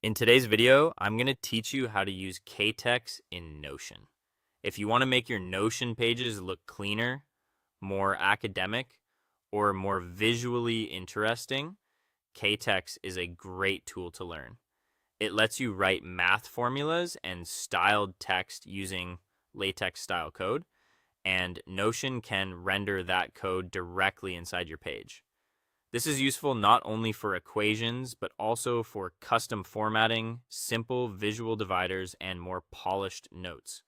In today's video, I'm going to teach you how to use KaTeX in Notion. If you want to make your Notion pages look cleaner, more academic, or more visually interesting, KaTeX is a great tool to learn. It lets you write math formulas and styled text using LaTeX style code, and Notion can render that code directly inside your page. This is useful not only for equations, but also for custom formatting, simple visual dividers, and more polished notes.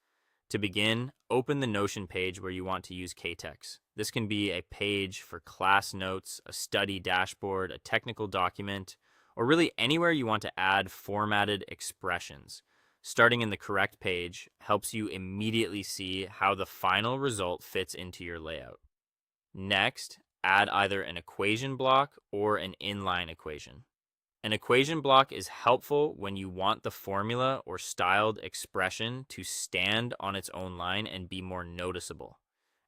To begin, open the Notion page where you want to use KaTeX. This can be a page for class notes, a study dashboard, a technical document, or really anywhere you want to add formatted expressions. Starting in the correct page helps you immediately see how the final result fits into your layout. Next, add either an equation block or an inline equation. An equation block is helpful when you want the formula or styled expression to stand on its own line and be more noticeable.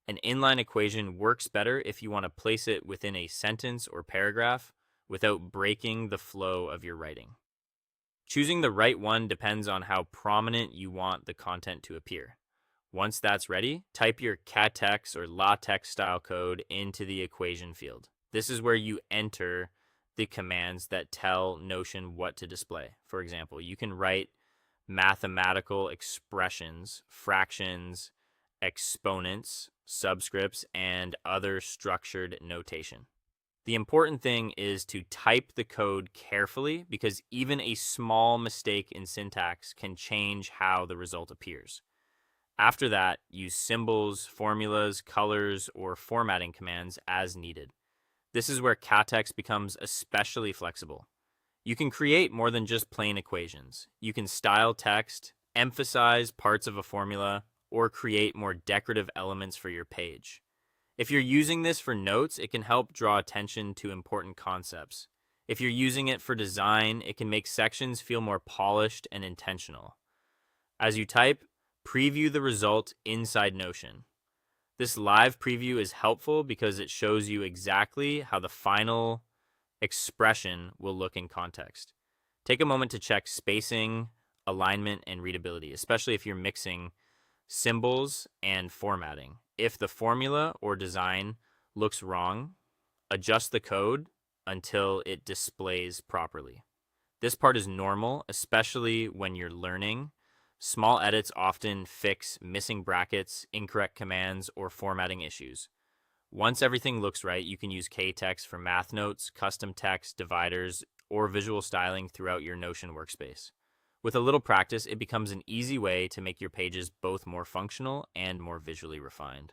An inline equation works better if you want to place it within a sentence or paragraph without breaking the flow of your writing. Choosing the right one depends on how prominent you want the content to appear. Once that's ready, type your KaTeX or LaTeX style code into the equation field. This is where you enter the commands that tell Notion what to display. For example, you can write mathematical expressions, fractions, exponents, subscripts, and other structured notation. The important thing is to type the code carefully because even a small mistake in syntax can change how the result appears. After that, use symbols, formulas, colors, or formatting commands as needed. This is where KaTeX becomes especially flexible. You can create more than just plain equations. You can style text, emphasize parts of a formula, or create more decorative elements for your page. If you're using this for notes, it can help draw attention to important concepts. If you're using it for design, it can make sections feel more polished and intentional. As you type, preview the result inside Notion. This live preview is helpful because it shows you exactly how the final expression will look in context. Take a moment to check spacing, alignment, and readability, especially if you're mixing symbols and formatting. If the formula or design looks wrong, adjust the code until it displays properly. This part is normal, especially when you're learning. Small edits often fix missing brackets, incorrect commands, or formatting issues. Once everything looks right, you can use KaTeX for math notes, custom text, dividers, or visual styling throughout your Notion workspace. With a little practice, it becomes an easy way to make your pages both more functional and more visually refined.